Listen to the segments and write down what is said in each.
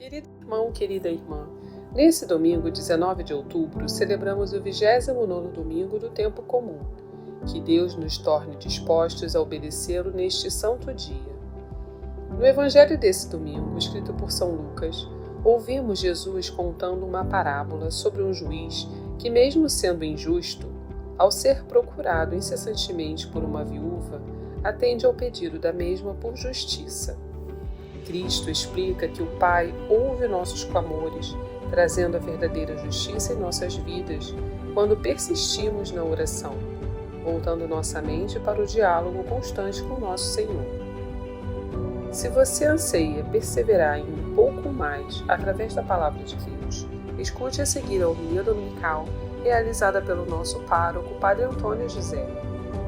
Querido irmão, querida irmã, nesse domingo, 19 de outubro, celebramos o 29º domingo do tempo comum. Que Deus nos torne dispostos a obedecê-lo neste santo dia. No evangelho desse domingo, escrito por São Lucas, ouvimos Jesus contando uma parábola sobre um juiz que, mesmo sendo injusto, ao ser procurado incessantemente por uma viúva, atende ao pedido da mesma por justiça. Cristo explica que o Pai ouve nossos clamores, trazendo a verdadeira justiça em nossas vidas quando persistimos na oração, voltando nossa mente para o diálogo constante com nosso Senhor. Se você anseia perseverar em um pouco mais através da Palavra de Deus, escute a seguir a homilia dominical realizada pelo nosso pároco, Padre Antônio José.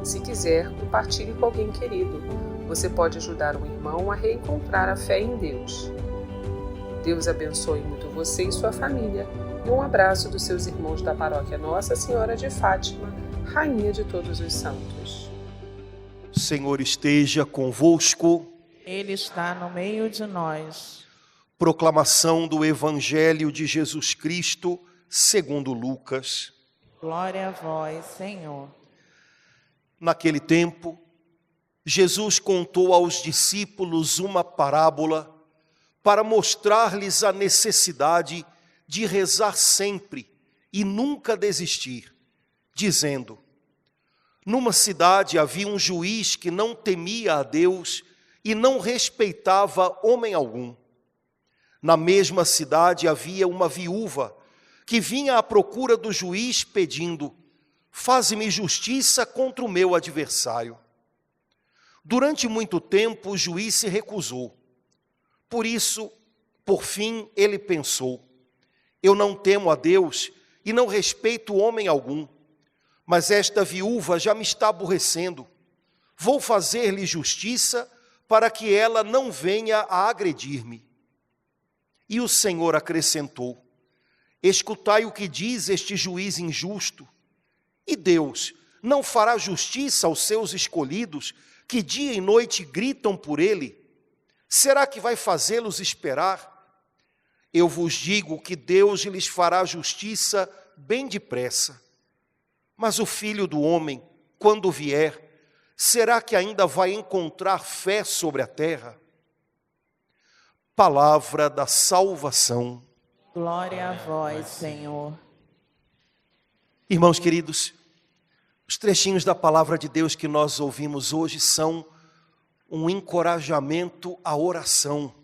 Se quiser, compartilhe com alguém querido. Você pode ajudar um irmão a reencontrar a fé em Deus. Deus abençoe muito você e sua família. E um abraço dos seus irmãos da paróquia Nossa Senhora de Fátima, Rainha de todos os santos. O Senhor esteja convosco. Ele está no meio de nós. Proclamação do Evangelho de Jesus Cristo, segundo Lucas. Glória a vós, Senhor. Naquele tempo, Jesus contou aos discípulos uma parábola para mostrar-lhes a necessidade de rezar sempre e nunca desistir, dizendo: numa cidade havia um juiz que não temia a Deus e não respeitava homem algum. Na mesma cidade havia uma viúva que vinha à procura do juiz pedindo: faze-me justiça contra o meu adversário. Durante muito tempo o juiz se recusou. Por isso, por fim, ele pensou: eu não temo a Deus e não respeito homem algum, mas esta viúva já me está aborrecendo. Vou fazer-lhe justiça para que ela não venha a agredir-me. E o Senhor acrescentou: escutai o que diz este juiz injusto. E Deus não fará justiça aos seus escolhidos, que dia e noite gritam por ele? Será que vai fazê-los esperar? Eu vos digo que Deus lhes fará justiça bem depressa. Mas o Filho do Homem, quando vier, será que ainda vai encontrar fé sobre a terra? Palavra da salvação. Glória a vós, Senhor. Irmãos queridos, os trechinhos da palavra de Deus que nós ouvimos hoje são um encorajamento à oração.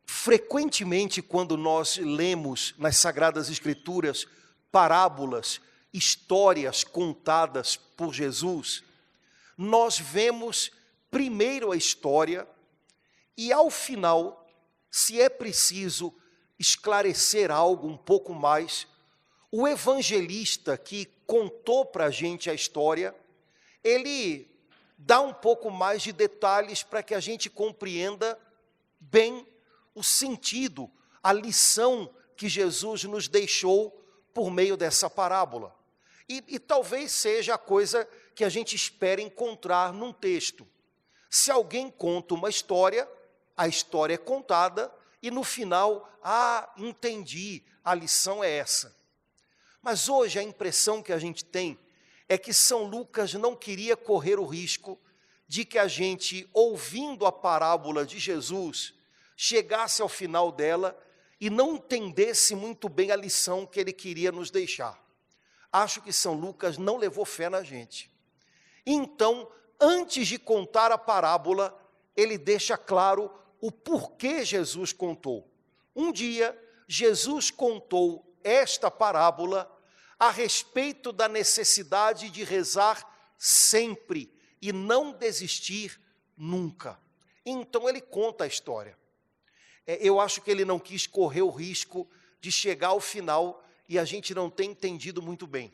Frequentemente, quando nós lemos nas Sagradas Escrituras parábolas, histórias contadas por Jesus, nós vemos primeiro a história e, ao final, se é preciso esclarecer algo um pouco mais, o evangelista que contou para a gente a história, ele dá um pouco mais de detalhes para que a gente compreenda bem o sentido, a lição que Jesus nos deixou por meio dessa parábola. E talvez seja a coisa que a gente espera encontrar num texto. Se alguém conta uma história, a história é contada e no final, entendi, a lição é essa. Mas hoje a impressão que a gente tem é que São Lucas não queria correr o risco de que a gente, ouvindo a parábola de Jesus, chegasse ao final dela e não entendesse muito bem a lição que ele queria nos deixar. Acho que São Lucas não levou fé na gente. Então, antes de contar a parábola, ele deixa claro o porquê Jesus contou. Um dia, Jesus contou esta parábola a respeito da necessidade de rezar sempre e não desistir nunca. Então ele conta a história. Eu acho que ele não quis correr o risco de chegar ao final e a gente não ter entendido muito bem.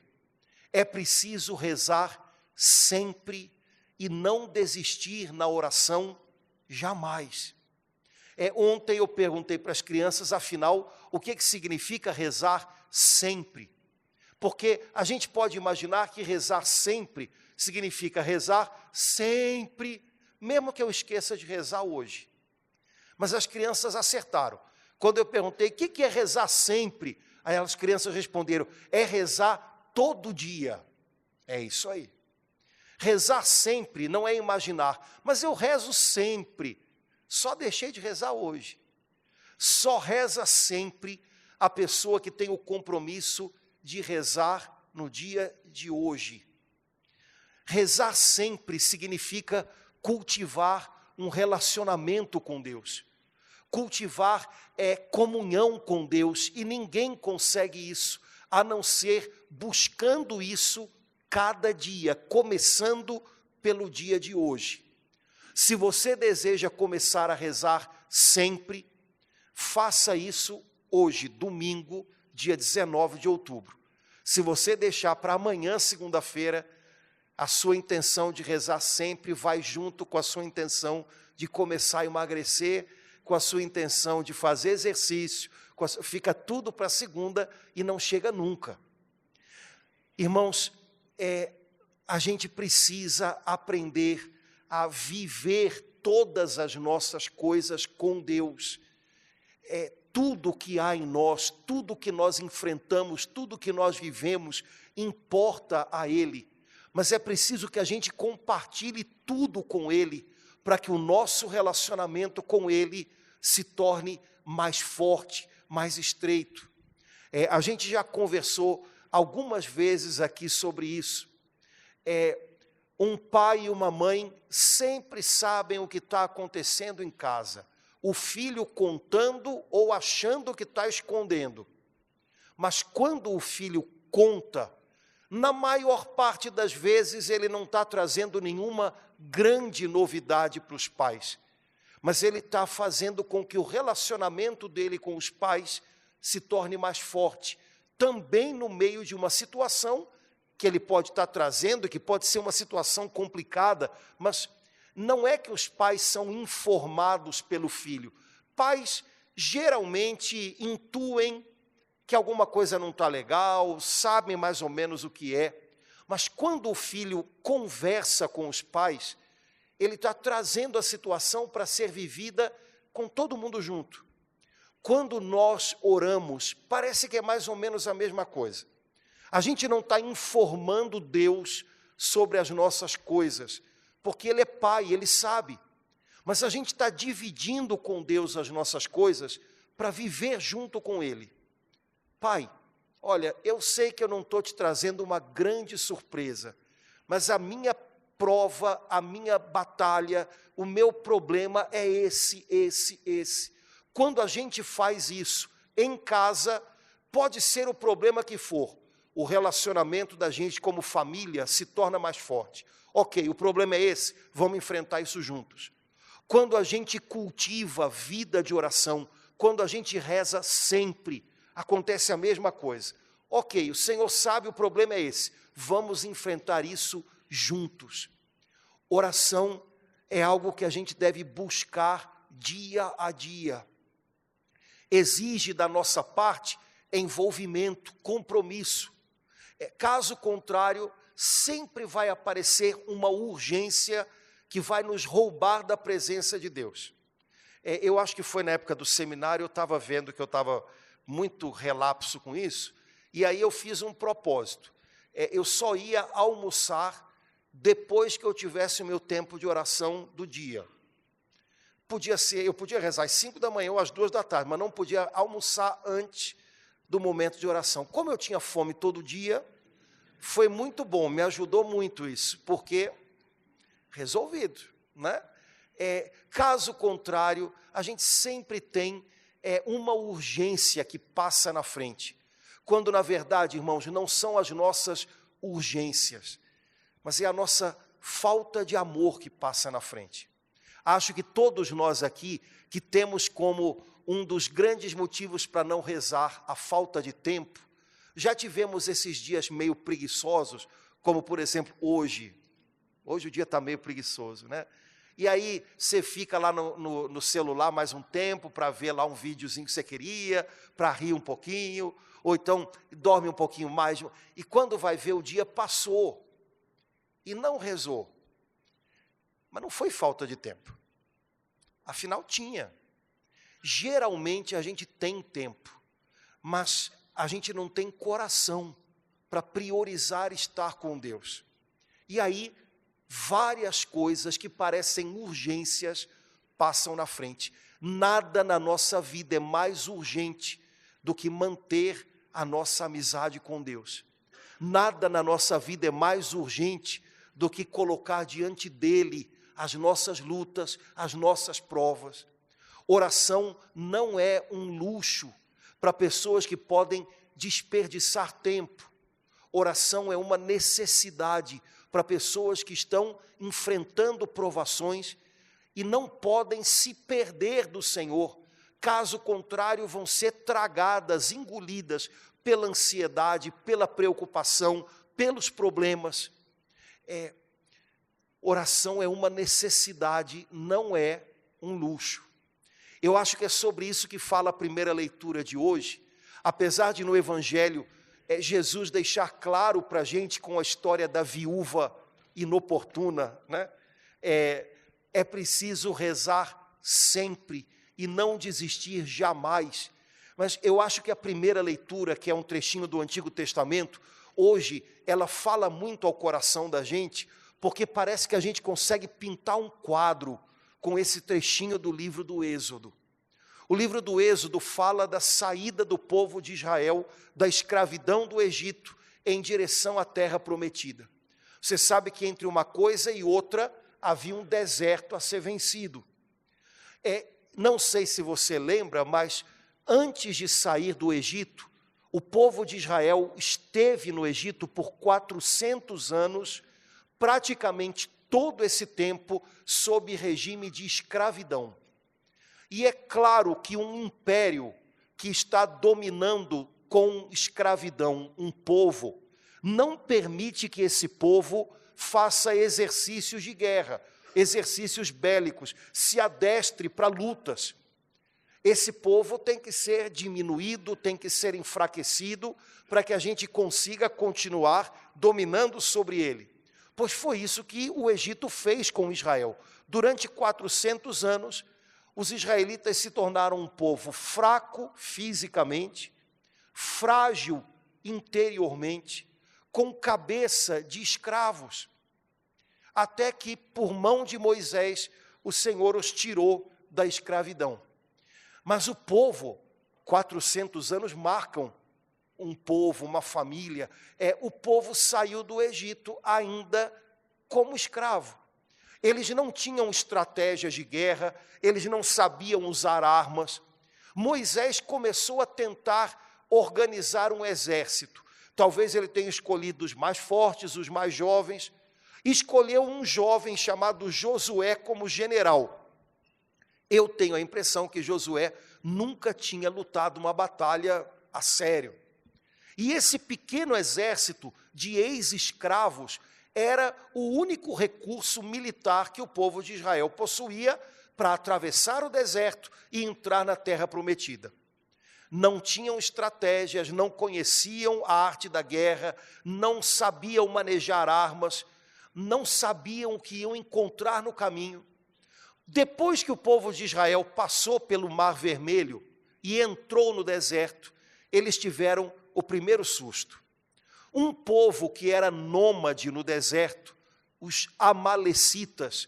É preciso rezar sempre e não desistir na oração jamais. Ontem eu perguntei para as crianças, afinal, o que significa rezar sempre? Porque a gente pode imaginar que rezar sempre significa rezar sempre, mesmo que eu esqueça de rezar hoje. Mas as crianças acertaram. Quando eu perguntei, o que é rezar sempre? Aí as crianças responderam, é rezar todo dia. É isso aí. Rezar sempre não é imaginar, mas eu rezo sempre. Só deixei de rezar hoje. Só reza sempre a pessoa que tem o compromisso de rezar no dia de hoje. Rezar sempre significa cultivar um relacionamento com Deus. Cultivar comunhão com Deus, e ninguém consegue isso, a não ser buscando isso cada dia, começando pelo dia de hoje. Se você deseja começar a rezar sempre, faça isso hoje, domingo, dia 19 de outubro. Se você deixar para amanhã, segunda-feira, a sua intenção de rezar sempre vai junto com a sua intenção de começar a emagrecer, com a sua intenção de fazer exercício, fica tudo para segunda e não chega nunca. Irmãos, a gente precisa aprender a viver todas as nossas coisas com Deus. Tudo que há em nós, tudo que nós enfrentamos, tudo que nós vivemos, importa a Ele. Mas é preciso que a gente compartilhe tudo com Ele, para que o nosso relacionamento com Ele se torne mais forte, mais estreito. A gente já conversou algumas vezes aqui sobre isso. Um pai e uma mãe sempre sabem o que está acontecendo em casa. O filho contando ou achando que está escondendo. Mas quando o filho conta, na maior parte das vezes ele não está trazendo nenhuma grande novidade para os pais. Mas ele está fazendo com que o relacionamento dele com os pais se torne mais forte. Também no meio de uma situação que ele pode estar trazendo, que pode ser uma situação complicada, mas não é que os pais são informados pelo filho. Pais geralmente intuem que alguma coisa não está legal, sabem mais ou menos o que é, mas quando o filho conversa com os pais, ele está trazendo a situação para ser vivida com todo mundo junto. Quando nós oramos, parece que é mais ou menos a mesma coisa. A gente não está informando Deus sobre as nossas coisas, porque Ele é Pai, Ele sabe. Mas a gente está dividindo com Deus as nossas coisas para viver junto com Ele. Pai, olha, eu sei que eu não estou te trazendo uma grande surpresa, mas a minha prova, a minha batalha, o meu problema é esse. Quando a gente faz isso em casa, pode ser o problema que for, o relacionamento da gente como família se torna mais forte. Ok, o problema é esse, vamos enfrentar isso juntos. Quando a gente cultiva vida de oração, quando a gente reza sempre, acontece a mesma coisa. Ok, o Senhor sabe, o problema é esse, vamos enfrentar isso juntos. Oração é algo que a gente deve buscar dia a dia. Exige da nossa parte envolvimento, compromisso. Caso contrário, sempre vai aparecer uma urgência que vai nos roubar da presença de Deus. Eu acho que foi na época do seminário, eu estava vendo que eu estava muito relapso com isso, e aí eu fiz um propósito. Eu só ia almoçar depois que eu tivesse o meu tempo de oração do dia. Eu podia rezar às 5 da manhã ou às 2 da tarde, mas não podia almoçar antes do momento de oração. Como eu tinha fome todo dia, foi muito bom, me ajudou muito isso, porque resolvido, né? Caso contrário, a gente sempre tem uma urgência que passa na frente, quando na verdade, irmãos, não são as nossas urgências, mas é a nossa falta de amor que passa na frente. Acho que todos nós aqui, que temos como um dos grandes motivos para não rezar a falta de tempo, já tivemos esses dias meio preguiçosos, como por exemplo hoje. Hoje o dia está meio preguiçoso, né? E aí você fica lá no celular mais um tempo para ver lá um videozinho que você queria, para rir um pouquinho, ou então dorme um pouquinho mais. E quando vai ver, o dia passou e não rezou. Mas não foi falta de tempo. Afinal tinha. Geralmente a gente tem tempo, mas a gente não tem coração para priorizar estar com Deus. E aí, várias coisas que parecem urgências passam na frente. Nada na nossa vida é mais urgente do que manter a nossa amizade com Deus. Nada na nossa vida é mais urgente do que colocar diante dele as nossas lutas, as nossas provas. Oração não é um luxo para pessoas que podem desperdiçar tempo. Oração é uma necessidade para pessoas que estão enfrentando provações e não podem se perder do Senhor. Caso contrário, vão ser tragadas, engolidas pela ansiedade, pela preocupação, pelos problemas. Oração é uma necessidade, não é um luxo. Eu acho que é sobre isso que fala a primeira leitura de hoje, apesar de no Evangelho Jesus deixar claro para a gente com a história da viúva inoportuna, né? É preciso rezar sempre e não desistir jamais. Mas eu acho que a primeira leitura, que é um trechinho do Antigo Testamento, hoje ela fala muito ao coração da gente, porque parece que a gente consegue pintar um quadro com esse trechinho do livro do Êxodo. O livro do Êxodo fala da saída do povo de Israel da escravidão do Egito em direção à terra prometida. Você sabe que entre uma coisa e outra havia um deserto a ser vencido. Não sei se você lembra, mas antes de sair do Egito, o povo de Israel esteve no Egito por 400 anos, praticamente todo esse tempo sob regime de escravidão. E é claro que um império que está dominando com escravidão um povo, não permite que esse povo faça exercícios de guerra, exercícios bélicos, se adestre para lutas. Esse povo tem que ser diminuído, tem que ser enfraquecido, para que a gente consiga continuar dominando sobre ele. Pois foi isso que o Egito fez com Israel. Durante 400 anos, os israelitas se tornaram um povo fraco fisicamente, frágil interiormente, com cabeça de escravos, até que, por mão de Moisés, o Senhor os tirou da escravidão. Mas o povo, 400 anos marcam um povo, uma família. O povo saiu do Egito ainda como escravo. Eles não tinham estratégias de guerra, eles não sabiam usar armas. Moisés começou a tentar organizar um exército. Talvez ele tenha escolhido os mais fortes, os mais jovens. Escolheu um jovem chamado Josué como general. Eu tenho a impressão que Josué nunca tinha lutado uma batalha a sério. E esse pequeno exército de ex-escravos era o único recurso militar que o povo de Israel possuía para atravessar o deserto e entrar na terra prometida. Não tinham estratégias, não conheciam a arte da guerra, não sabiam manejar armas, não sabiam o que iam encontrar no caminho. Depois que o povo de Israel passou pelo Mar Vermelho e entrou no deserto, eles tiveram o primeiro susto. Um povo que era nômade no deserto, os amalecitas,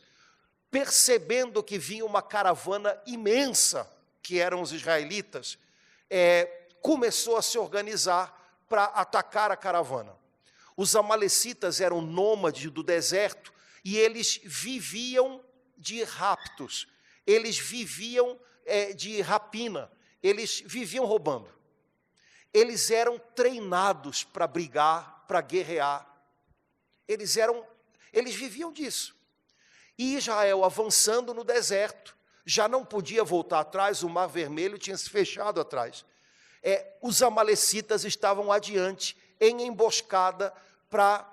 percebendo que vinha uma caravana imensa, que eram os israelitas, começou a se organizar para atacar a caravana. Os amalecitas eram nômades do deserto e eles viviam de raptos, eles viviam de rapina, eles viviam roubando. Eles eram treinados para brigar, para guerrear. Eles viviam disso. E Israel, avançando no deserto, já não podia voltar atrás, o Mar Vermelho tinha se fechado atrás. Os amalecitas estavam adiante, em emboscada, para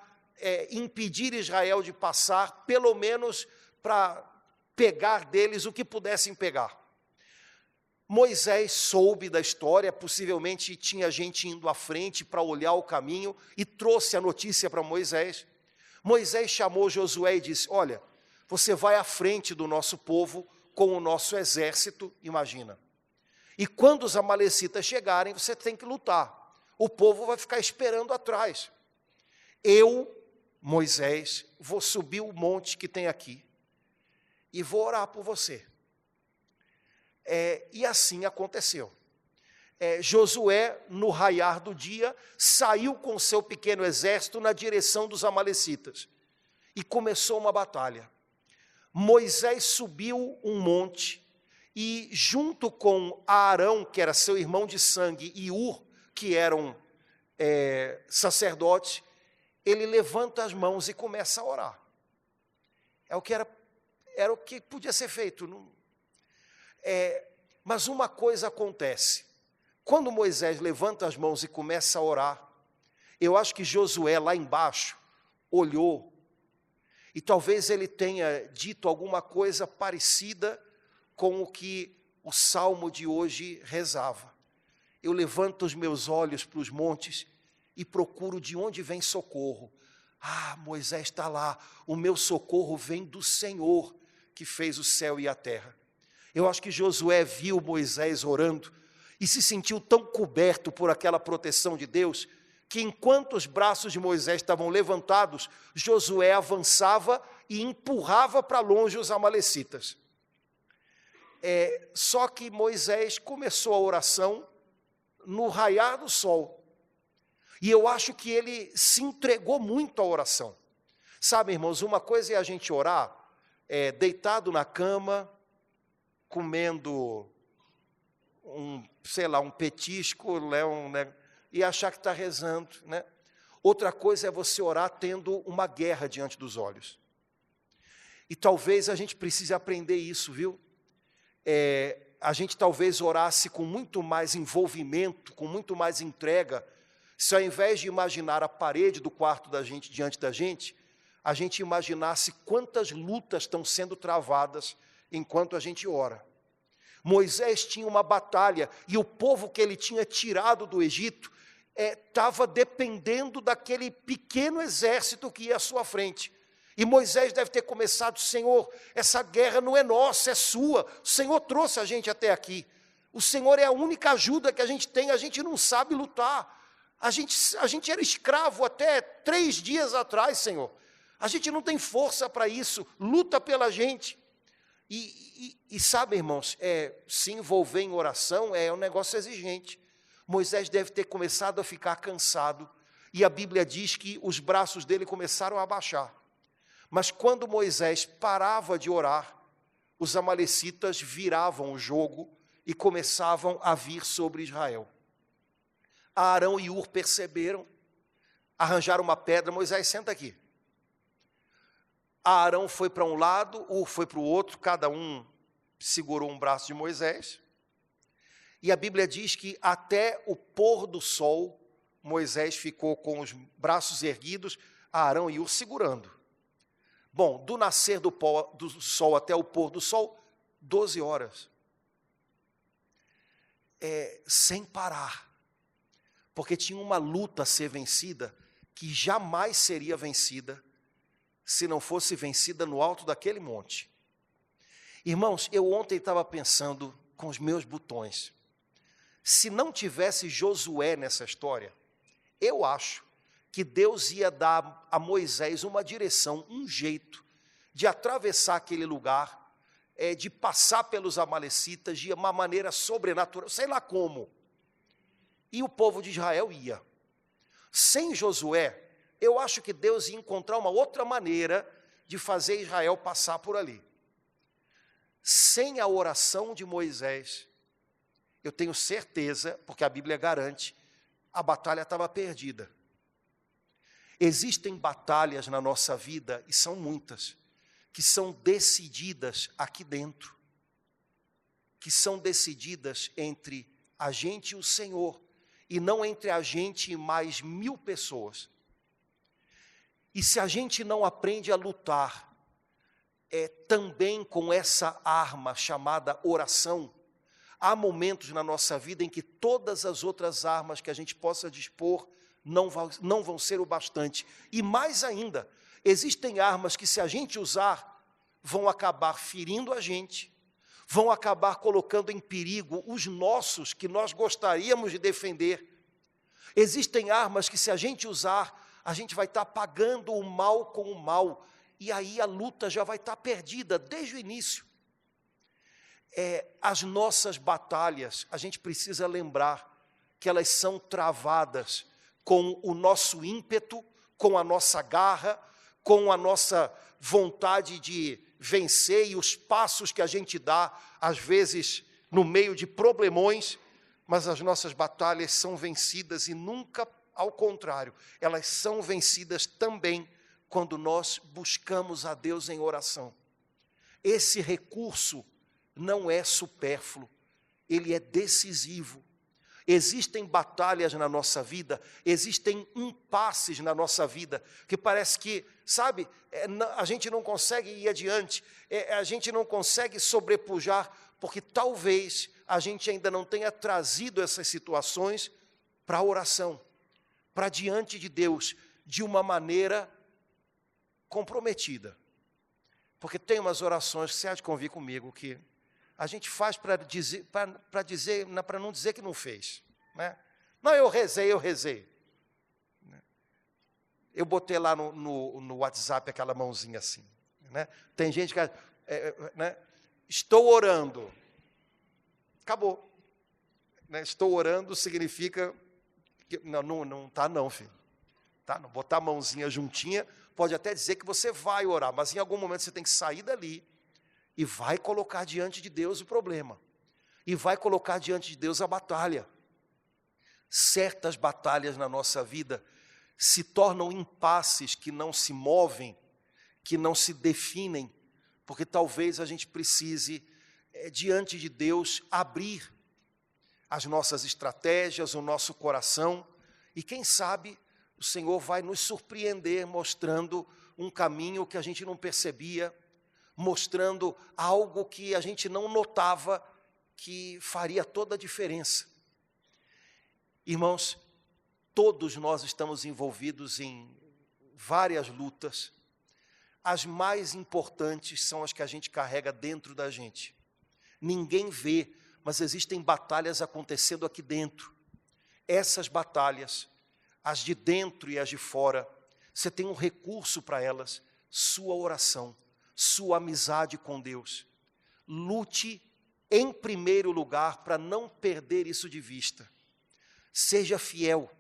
impedir Israel de passar, pelo menos para pegar deles o que pudessem pegar. Moisés soube da história, possivelmente tinha gente indo à frente para olhar o caminho e trouxe a notícia para Moisés. Moisés chamou Josué e disse: olha, você vai à frente do nosso povo com o nosso exército, imagina. E quando os amalecitas chegarem, você tem que lutar. O povo vai ficar esperando atrás. Eu, Moisés, vou subir o monte que tem aqui e vou orar por você. E assim aconteceu. Josué, no raiar do dia, saiu com seu pequeno exército na direção dos amalecitas. E começou uma batalha. Moisés subiu um monte e, junto com Arão, que era seu irmão de sangue, e Ur, que eram sacerdotes, ele levanta as mãos e começa a orar. Era o que podia ser feito. Mas uma coisa acontece. Quando Moisés levanta as mãos e começa a orar, eu acho que Josué, lá embaixo, olhou, e talvez ele tenha dito alguma coisa parecida com o que o Salmo de hoje rezava. Eu levanto os meus olhos para os montes e procuro de onde vem socorro. Moisés está lá, o meu socorro vem do Senhor, que fez o céu e a terra. Eu acho que Josué viu Moisés orando, e se sentiu tão coberto por aquela proteção de Deus, que enquanto os braços de Moisés estavam levantados, Josué avançava e empurrava para longe os amalecitas. Só que Moisés começou a oração no raiar do sol. E eu acho que ele se entregou muito à oração. Sabe, irmãos, uma coisa é a gente orar, deitado na cama, comendo um petisco, e achar que está rezando, né? Outra coisa é você orar tendo uma guerra diante dos olhos. E talvez a gente precise aprender isso, viu? A gente talvez orasse com muito mais envolvimento, com muito mais entrega, se ao invés de imaginar a parede do quarto da gente diante da gente, a gente imaginasse quantas lutas estão sendo travadas enquanto a gente ora. Moisés tinha uma batalha, e o povo que ele tinha tirado do Egito estava dependendo daquele pequeno exército que ia à sua frente. E Moisés deve ter começado: Senhor, essa guerra não é nossa, é sua. O Senhor trouxe a gente até aqui. O Senhor é a única ajuda que a gente tem, a gente não sabe lutar. A gente era escravo até 3 dias atrás, Senhor. A gente não tem força para isso, luta pela gente. E sabe, irmãos, se envolver em oração é um negócio exigente. Moisés deve ter começado a ficar cansado, e a Bíblia diz que os braços dele começaram a baixar. Mas quando Moisés parava de orar, os amalecitas viravam o jogo e começavam a vir sobre Israel. Arão e Ur perceberam, arranjaram uma pedra: Moisés, senta aqui. Arão foi para um lado, Ur foi para o outro, cada um segurou um braço de Moisés. E a Bíblia diz que até o pôr do sol, Moisés ficou com os braços erguidos, Arão e Ur segurando. Bom, do nascer do sol até o pôr do sol, 12 horas. Sem parar. Porque tinha uma luta a ser vencida, que jamais seria vencida, se não fosse vencida no alto daquele monte. Irmãos, eu ontem estava pensando com os meus botões, se não tivesse Josué nessa história, eu acho que Deus ia dar a Moisés uma direção, um jeito de atravessar aquele lugar, de passar pelos amalecitas de uma maneira sobrenatural, sei lá como. E o povo de Israel ia. Sem Josué, eu acho que Deus ia encontrar uma outra maneira de fazer Israel passar por ali. Sem a oração de Moisés, eu tenho certeza, porque a Bíblia garante, a batalha estava perdida. Existem batalhas na nossa vida, e são muitas, que são decididas aqui dentro, que são decididas entre a gente e o Senhor, e não entre a gente e mais 1000 pessoas. E se a gente não aprende a lutar também com essa arma chamada oração, há momentos na nossa vida em que todas as outras armas que a gente possa dispor não vão ser o bastante. E mais ainda, existem armas que, se a gente usar, vão acabar ferindo a gente, vão acabar colocando em perigo os nossos, que nós gostaríamos de defender. Existem armas que, se a gente usar, a gente vai estar pagando o mal com o mal, e aí a luta já vai estar perdida desde o início. As nossas batalhas, a gente precisa lembrar que elas são travadas com o nosso ímpeto, com a nossa garra, com a nossa vontade de vencer e os passos que a gente dá, às vezes no meio de problemões, mas as nossas batalhas são vencidas e nunca ao contrário, elas são vencidas também quando nós buscamos a Deus em oração. Esse recurso não é supérfluo, ele é decisivo. Existem batalhas na nossa vida, existem impasses na nossa vida, que parece que, sabe, a gente não consegue ir adiante, a gente não consegue sobrepujar, porque talvez a gente ainda não tenha trazido essas situações para a oração, para diante de Deus, de uma maneira comprometida. Porque tem umas orações, você há de convir comigo, que a gente faz para não dizer que não fez. Né? Não, eu rezei. Eu botei lá no WhatsApp aquela mãozinha assim. Né? Tem gente que... né? Estou orando. Acabou. Né? Estou orando significa... que não está não, filho. Tá? Não botar a mãozinha juntinha, pode até dizer que você vai orar, mas em algum momento você tem que sair dali e vai colocar diante de Deus o problema. E vai colocar diante de Deus a batalha. Certas batalhas na nossa vida se tornam impasses que não se movem, que não se definem, porque talvez a gente precise, diante de Deus, abrir as nossas estratégias, o nosso coração, e quem sabe o Senhor vai nos surpreender mostrando um caminho que a gente não percebia, mostrando algo que a gente não notava que faria toda a diferença. Irmãos, todos nós estamos envolvidos em várias lutas. As mais importantes são as que a gente carrega dentro da gente. Ninguém vê, mas existem batalhas acontecendo aqui dentro. Essas batalhas, as de dentro e as de fora, você tem um recurso para elas, sua oração, sua amizade com Deus. Lute em primeiro lugar para não perder isso de vista. Seja fiel,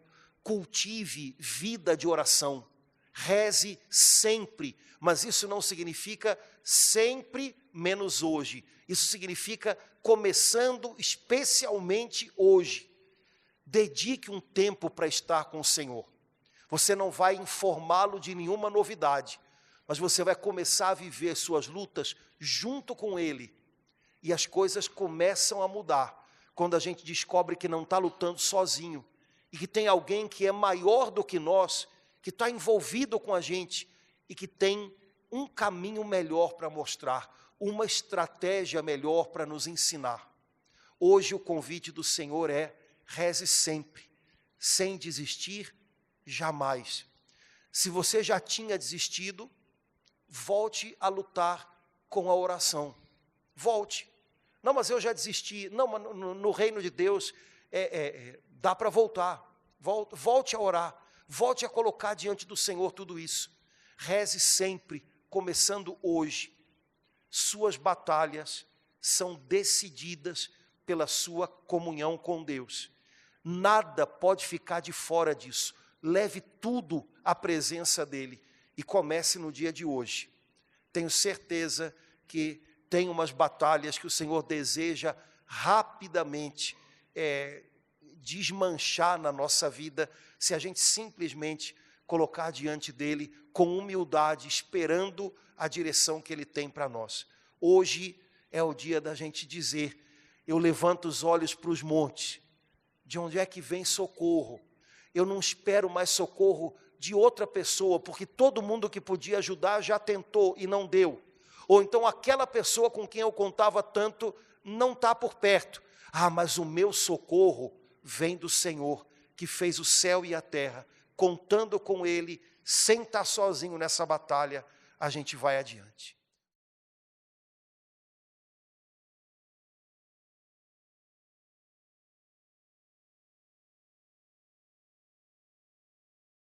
cultive vida de oração, reze sempre, mas isso não significa sempre menos hoje. Isso significa começando especialmente hoje. Dedique um tempo para estar com o Senhor. Você não vai informá-lo de nenhuma novidade, mas você vai começar a viver suas lutas junto com Ele. E as coisas começam a mudar quando a gente descobre que não está lutando sozinho e que tem alguém que é maior do que nós, que está envolvido com a gente e que tem um caminho melhor para mostrar, uma estratégia melhor para nos ensinar. Hoje o convite do Senhor é: reze sempre, sem desistir jamais. Se você já tinha desistido, volte a lutar com a oração. Volte. Não, mas eu já desisti. Não, mas no reino de Deus dá para voltar. Volte a orar. Volte a colocar diante do Senhor tudo isso. Reze sempre, começando hoje. Suas batalhas são decididas pela sua comunhão com Deus. Nada pode ficar de fora disso. Leve tudo à presença dEle e comece no dia de hoje. Tenho certeza que tem umas batalhas que o Senhor deseja rapidamente desmanchar na nossa vida, se a gente simplesmente colocar diante dEle com humildade, esperando a direção que Ele tem para nós. Hoje é o dia da gente dizer: eu levanto os olhos para os montes, de onde é que vem socorro? Eu não espero mais socorro de outra pessoa, porque todo mundo que podia ajudar já tentou e não deu. Ou então aquela pessoa com quem eu contava tanto não está por perto. Mas o meu socorro vem do Senhor, que fez o céu e a terra. Contando com Ele, sem estar sozinho nessa batalha, a gente vai adiante.